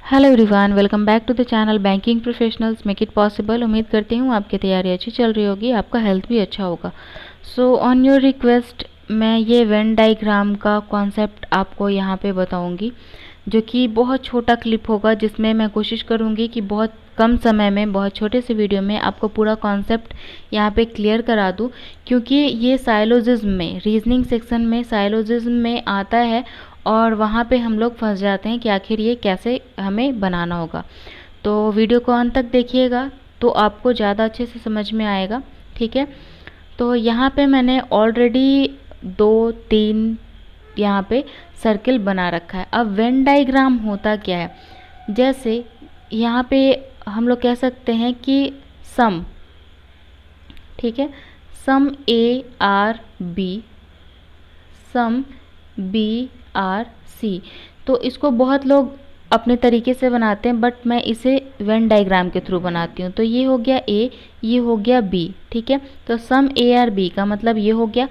Hello everyone, welcome back to the channel banking professionals make it possible. उम्मीद करती हूँ आपकी तैयारी अच्छी चल रही होगी, आपका हेल्थ भी अच्छा होगा। सो ऑन योर रिक्वेस्ट मैं ये वेन डायग्राम का कॉन्सेप्ट आपको यहाँ पे बताऊँगी, जो कि बहुत छोटा क्लिप होगा, जिसमें मैं कोशिश करूँगी कि बहुत कम समय में, बहुत छोटे से वीडियो में आपको पूरा कॉन्सेप्ट यहाँ पे क्लियर करा दूँ। क्योंकि ये साइलोजिज्म में, रीजनिंग सेक्शन में साइलोजिज्म में आता है और वहाँ पे हम लोग फंस जाते हैं कि आखिर ये कैसे हमें बनाना होगा। तो वीडियो को अंत तक देखिएगा तो आपको ज़्यादा अच्छे से समझ में आएगा, ठीक है। तो यहाँ पे मैंने ऑलरेडी 2-3 यहाँ पे सर्किल बना रखा है। अब वेन डायग्राम होता क्या है, जैसे यहाँ पे हम लोग कह सकते हैं कि सम, ठीक है, sum A R B, sum B R C. तो इसको बहुत लोग अपने तरीके से बनाते हैं, बट मैं इसे वेन डायग्राम के थ्रू बनाती हूँ। तो ये हो गया ए, ये हो गया बी, ठीक है। तो सम ए आर बी का मतलब ये हो गया,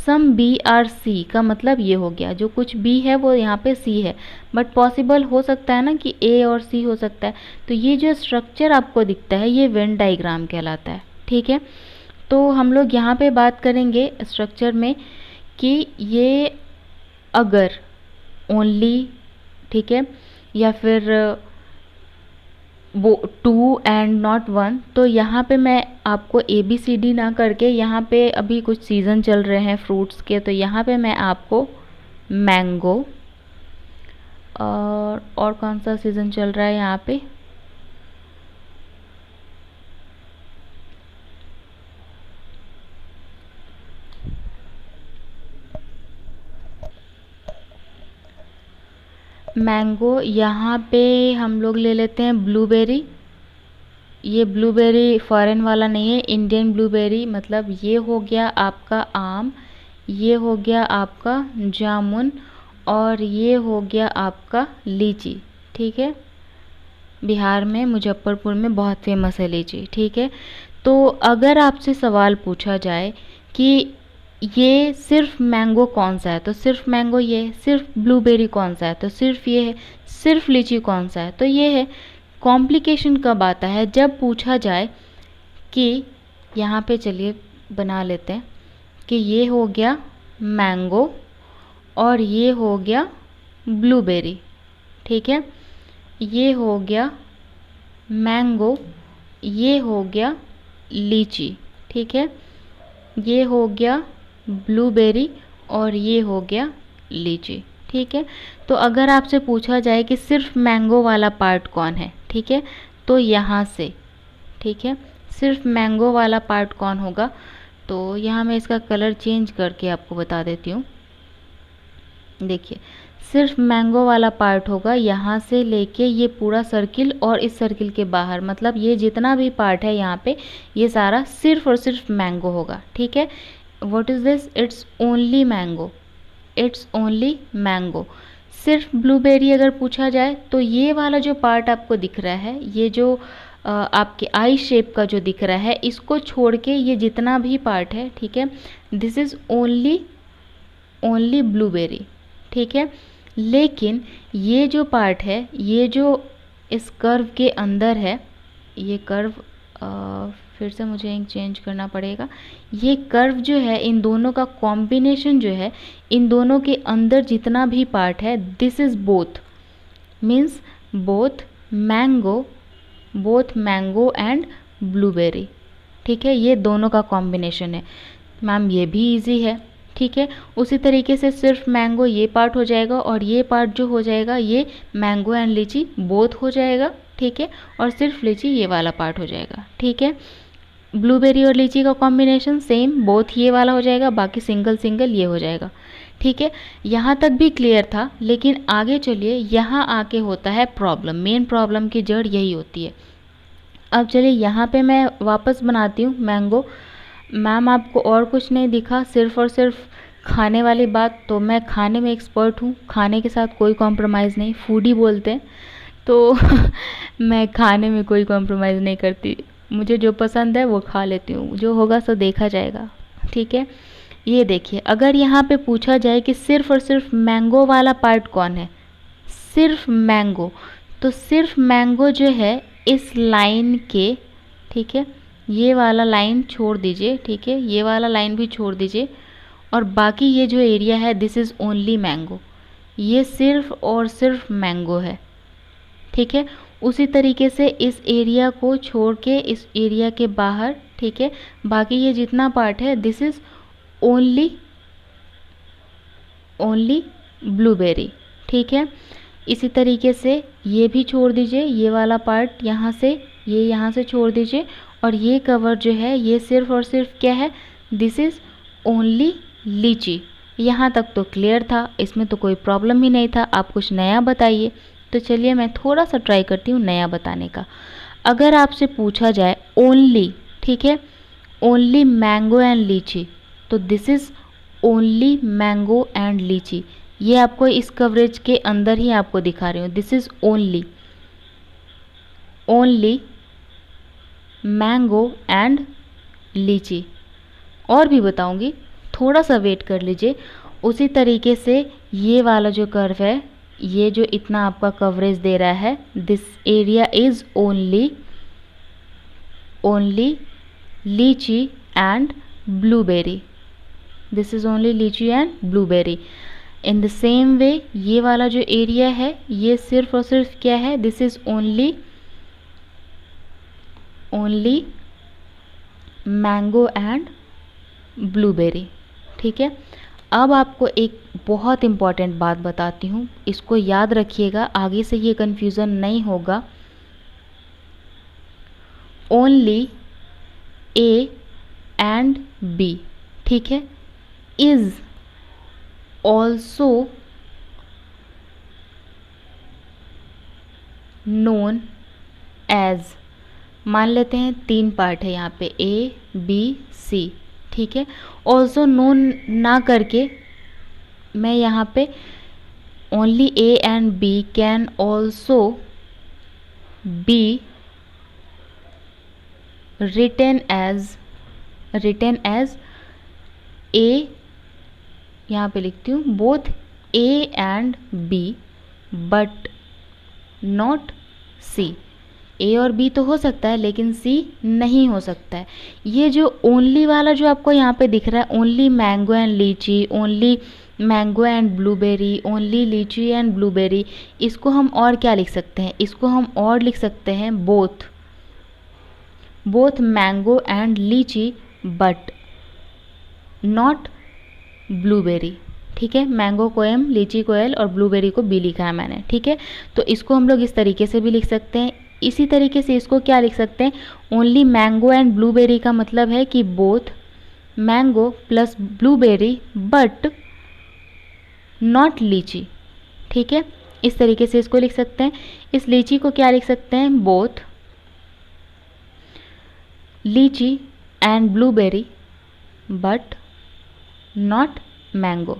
सम बी आर सी का मतलब ये हो गया। जो कुछ बी है वो यहाँ पे सी है, बट पॉसिबल हो सकता है ना कि ए और सी हो सकता है। तो ये जो स्ट्रक्चर आपको दिखता है ये वेन डायग्राम कहलाता है, ठीक है। तो हम लोग यहाँ पे बात करेंगे स्ट्रक्चर में कि ये अगर ओनली, ठीक है, या फिर वो 2 एंड नॉट 1, तो यहाँ पे मैं आपको ABCD ना करके, यहाँ पे अभी कुछ सीज़न चल रहे हैं फ्रूट्स के, तो यहाँ पे मैं आपको मैंगो और कौन सा सीज़न चल रहा है यहाँ पे, मैंगो। यहाँ पे हम लोग ले लेते हैं ब्लूबेरी। ये ब्लूबेरी फॉरेन वाला नहीं है, इंडियन ब्लूबेरी। मतलब ये हो गया आपका आम, ये हो गया आपका जामुन, और ये हो गया आपका लीची, ठीक है। बिहार में मुजफ्फरपुर में बहुत फेमस है लीची, ठीक है। तो अगर आपसे सवाल पूछा जाए कि ये सिर्फ मैंगो कौन सा है, तो सिर्फ मैंगो ये है। सिर्फ ब्लूबेरी कौन सा है, तो सिर्फ ये है। सिर्फ लीची कौन सा है, तो ये है। कॉम्प्लिकेशन कब आता है, जब पूछा जाए कि, यहाँ पे चलिए बना लेते हैं कि ये हो गया मैंगो और ये हो गया ब्लूबेरी, ठीक है। ये हो गया मैंगो, ये हो गया लीची, ठीक है। ये हो गया ब्लूबेरी और ये हो गया लीची, ठीक है। तो अगर आपसे पूछा जाए कि सिर्फ मैंगो वाला पार्ट कौन है, ठीक है, तो यहाँ से, ठीक है, सिर्फ मैंगो वाला पार्ट कौन होगा, तो यहाँ मैं इसका कलर चेंज करके आपको बता देती हूँ। देखिए, सिर्फ मैंगो वाला पार्ट होगा यहाँ से लेके ये पूरा सर्किल और इस सर्किल के बाहर, मतलब ये जितना भी पार्ट है यहाँ पे, ये सारा सिर्फ और सिर्फ मैंगो होगा, ठीक है। What is this, it's only mango, it's only mango. सिर्फ ब्लूबेरी अगर पूछा जाए तो ये वाला जो पार्ट आपको दिख रहा है, ये जो आपके आई शेप का जो दिख रहा है, इसको छोड़ के ये जितना भी पार्ट है, ठीक है, दिस इज़ ओनली ब्लूबेरी, ठीक है। लेकिन ये जो पार्ट है, ये जो इस कर्व के अंदर है, ये कर्व फिर से मुझे इंक चेंज करना पड़ेगा। ये कर्व जो है, इन दोनों का कॉम्बिनेशन जो है, इन दोनों के अंदर जितना भी पार्ट है, this is both, means both mango and blueberry, ठीक है। ये दोनों का कॉम्बिनेशन है। मैम ये भी इजी है, ठीक है। उसी तरीके से सिर्फ मैंगो ये पार्ट हो जाएगा और ये पार्ट जो हो जाएगा ये मैंगो एंड लीची बोथ हो जाएगा, ठीक है। और सिर्फ लीची ये वाला पार्ट हो जाएगा, ठीक है। ब्लूबेरी और लीची का कॉम्बिनेशन सेम, बोथ ये वाला हो जाएगा, बाकी सिंगल सिंगल ये हो जाएगा, ठीक है। यहाँ तक भी क्लियर था, लेकिन आगे चलिए, यहाँ आके होता है प्रॉब्लम। मेन प्रॉब्लम की जड़ यही होती है। अब चलिए यहाँ पे मैं वापस बनाती हूँ मैंगो। मैम आपको और कुछ नहीं दिखा, सिर्फ और सिर्फ खाने वाली बात, तो मैं खाने में एक्सपर्ट हूँ, खाने के साथ कोई कॉम्प्रोमाइज़ नहीं, फूडी बोलते हैं तो मैं खाने में कोई कॉम्प्रोमाइज़ नहीं करती। मुझे जो पसंद है वो खा लेती हूँ, जो होगा सो देखा जाएगा, ठीक है। ये देखिए, अगर यहाँ पे पूछा जाए कि सिर्फ और सिर्फ मैंगो वाला पार्ट कौन है, सिर्फ मैंगो, तो सिर्फ मैंगो जो है इस लाइन के, ठीक है, ये वाला लाइन छोड़ दीजिए, ठीक है, ये वाला लाइन भी छोड़ दीजिए, और बाकी ये जो एरिया है दिस इज़ ओनली मैंगो, ये सिर्फ और सिर्फ मैंगो है, ठीक है। उसी तरीके से इस एरिया को छोड़ के इस एरिया के बाहर, ठीक है, बाकी ये जितना पार्ट है दिस इज़ ओनली ब्लूबेरी, ठीक है। इसी तरीके से ये भी छोड़ दीजिए, ये वाला पार्ट यहाँ से, ये यहाँ से छोड़ दीजिए, और ये कवर जो है ये सिर्फ और सिर्फ क्या है, दिस इज़ ओनली लीची। यहाँ तक तो क्लियर था, इसमें तो कोई प्रॉब्लम ही नहीं था। आप कुछ नया बताइए। तो चलिए मैं थोड़ा सा ट्राई करती हूँ नया बताने का। अगर आपसे पूछा जाए ओनली, ठीक है, ओनली मैंगो एंड लीची, तो this is only mango and लीची। ये आपको इस कवरेज के अंदर ही आपको दिखा रही हूँ, this is only mango and लीची। और भी बताऊंगी, थोड़ा सा वेट कर लीजिए। उसी तरीके से ये वाला जो कर्व है, ये जो इतना आपका कवरेज दे रहा है, this area is only litchi and blueberry, this is only litchi and blueberry. In the same way ये वाला जो एरिया है ये सिर्फ और सिर्फ क्या है, this is only mango and blueberry, ठीक है। अब आपको एक बहुत इम्पॉर्टेंट बात बताती हूँ, इसको याद रखिएगा, आगे से ये कन्फ्यूज़न नहीं होगा। ओनली ए एंड बी, ठीक है, इज ऑल्सो नोन एज, मान लेते हैं 3 पार्ट है यहाँ पे ए बी सी, ठीक है। ऑल्सो नोन ना करके मैं यहाँ पे only A and B can also be written as A, यहाँ पे लिखती हूँ both A and B but not C. A और बी तो हो सकता है लेकिन सी नहीं हो सकता है। ये जो ओनली वाला जो आपको यहाँ पे दिख रहा है, ओनली मैंगो एंड लीची, only mango and blueberry, only litchi and blueberry, इसको हम और क्या लिख सकते हैं, इसको हम और लिख सकते हैं बोथ मैंगो एंड लीची बट नॉट ब्लूबेरी, ठीक है। मैंगो को एम, लीची को एल और ब्लूबेरी को बी लिखा है मैंने, ठीक है। तो इसको हम लोग इस तरीके से भी लिख सकते हैं। इसी तरीके से इसको क्या लिख सकते हैं, ओनली मैंगो एंड ब्लूबेरी का मतलब है कि both mango plus blueberry but not लीची, ठीक है। इस तरीके से इसको लिख सकते हैं। इस लीची को क्या लिख सकते हैं, बोथ लीची and blueberry but not mango,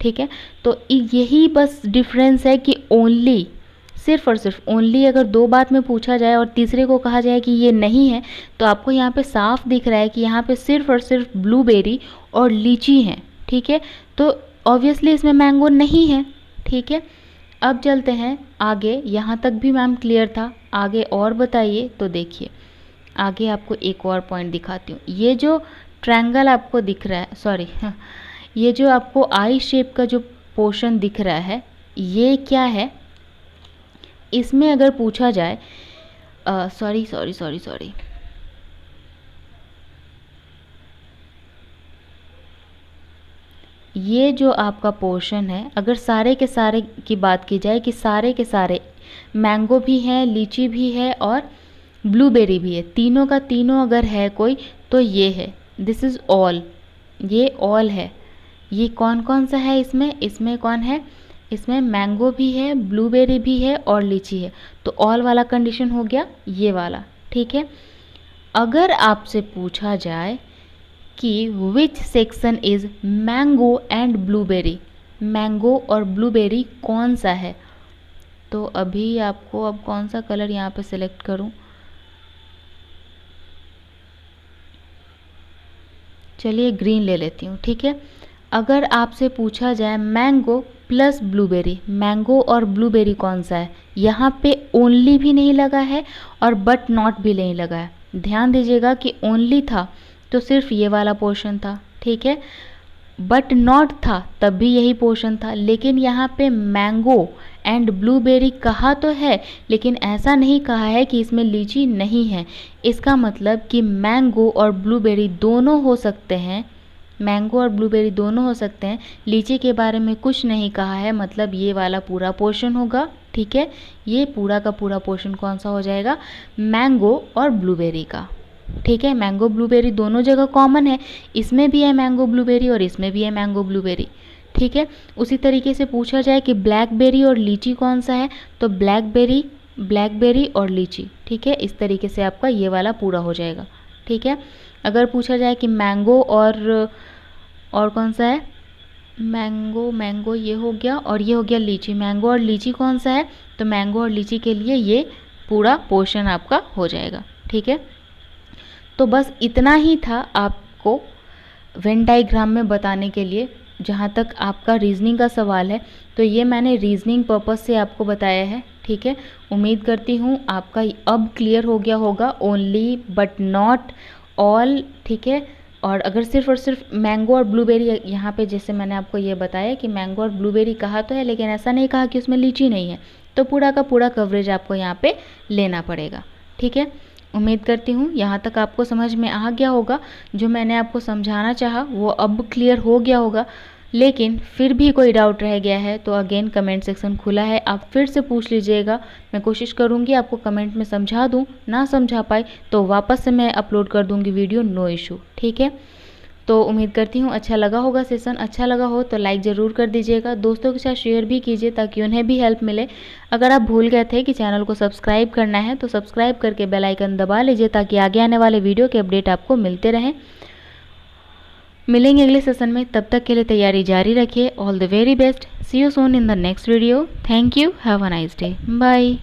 ठीक है। तो यही बस डिफरेंस है कि ओनली, सिर्फ और सिर्फ ओनली अगर 2 बात में पूछा जाए और तीसरे को कहा जाए कि ये नहीं है, तो आपको यहाँ पे साफ दिख रहा है कि यहाँ पे सिर्फ और सिर्फ ब्लूबेरी और लीची हैं, ठीक है। तो ऑब्वियसली इसमें मैंगो नहीं है, ठीक है। अब चलते हैं आगे, यहाँ तक भी मैम क्लियर था, आगे और बताइए। तो देखिए आगे आपको एक और पॉइंट दिखाती हूँ। ये जो ट्रायंगल आपको दिख रहा है, सॉरी ये जो आपको आई शेप का जो पोर्शन दिख रहा है, ये क्या है, इसमें अगर पूछा जाए, सॉरी, ये जो आपका पोर्शन है, अगर सारे के सारे की बात की जाए कि सारे के सारे मैंगो भी हैं, लीची भी है और ब्लूबेरी भी है, तीनों का तीनों अगर है कोई, तो ये है, दिस इज़ ऑल, ये ऑल है। ये कौन कौन सा है इसमें कौन है, इसमें मैंगो भी है, ब्लूबेरी भी है और लीची है। तो ऑल वाला कंडीशन हो गया ये वाला, ठीक है। अगर आपसे पूछा जाए कि which section is mango and blueberry, mango और ब्लूबेरी कौन सा है, तो अभी आपको अब कौन सा कलर यहाँ पे सिलेक्ट करूँ, चलिए ग्रीन ले लेती हूँ, ठीक है। अगर आपसे पूछा जाए मैंगो प्लस ब्लूबेरी, मैंगो और ब्लूबेरी कौन सा है? यहाँ पे ओनली भी नहीं लगा है और बट नॉट भी नहीं लगा है। ध्यान दीजिएगा कि ओनली था तो सिर्फ ये वाला पोर्शन था, ठीक है। बट नॉट था तब भी यही पोर्शन था, लेकिन यहाँ पे मैंगो एंड ब्लूबेरी कहा तो है, लेकिन ऐसा नहीं कहा है कि इसमें लीची नहीं है। इसका मतलब कि मैंगो और ब्लूबेरी दोनों हो सकते हैं, मैंगो और ब्लूबेरी दोनों हो सकते हैं। लीची के बारे में कुछ नहीं कहा है, मतलब ये वाला पूरा पोर्शन होगा, ठीक है। ये पूरा का पूरा पोर्शन कौन सा हो जाएगा? मैंगो और ब्लूबेरी का, ठीक है। मैंगो ब्लूबेरी दोनों जगह कॉमन है, इसमें भी है मैंगो ब्लूबेरी और इसमें भी है मैंगो ब्लूबेरी, ठीक है। उसी तरीके से पूछा जाए कि ब्लैकबेरी और लीची कौन सा है, तो ब्लैकबेरी और लीची, ठीक है। इस तरीके से आपका ये वाला पूरा हो जाएगा, ठीक है। अगर पूछा जाए कि मैंगो और कौन सा है, मैंगो ये हो गया और ये हो गया लीची, मैंगो और लीची कौन सा है, तो मैंगो और लीची के लिए ये पूरा पोर्शन आपका हो जाएगा, ठीक है। तो बस इतना ही था आपको वेन डायग्राम में बताने के लिए। जहाँ तक आपका रीजनिंग का सवाल है, तो ये मैंने रीजनिंग पर्पस से आपको बताया है, ठीक है। उम्मीद करती हूँ आपका अब क्लियर हो गया होगा, ओनली बट नॉट ऑल, ठीक है। और अगर सिर्फ और सिर्फ मैंगो और ब्लूबेरी, यहाँ पे जैसे मैंने आपको ये बताया कि मैंगो और ब्लूबेरी कहा तो है, लेकिन ऐसा नहीं कहा कि उसमें लीची नहीं है, तो पूरा का पूरा कवरेज आपको यहाँ पे लेना पड़ेगा, ठीक है। उम्मीद करती हूँ यहाँ तक आपको समझ में आ गया होगा। जो मैंने आपको समझाना चाहा वो अब क्लियर हो गया होगा, लेकिन फिर भी कोई डाउट रह गया है तो अगेन कमेंट सेक्शन खुला है, आप फिर से पूछ लीजिएगा। मैं कोशिश करूँगी आपको कमेंट में समझा दूँ, ना समझा पाए तो वापस से मैं अपलोड कर दूँगी वीडियो, नो इशू, ठीक है। तो उम्मीद करती हूँ अच्छा लगा होगा सेशन। अच्छा लगा हो तो लाइक ज़रूर कर दीजिएगा, दोस्तों के साथ शेयर भी कीजिए ताकि उन्हें भी हेल्प मिले। अगर आप भूल गए थे कि चैनल को सब्सक्राइब करना है तो सब्सक्राइब करके बेल आइकन दबा लीजिए ताकि आगे आने वाले वीडियो के अपडेट आपको मिलते रहें। मिलेंगे अगले सेशन में, तब तक के लिए तैयारी जारी रखिए। All the very best, see you soon in the next video. Thank you, have a nice day, bye.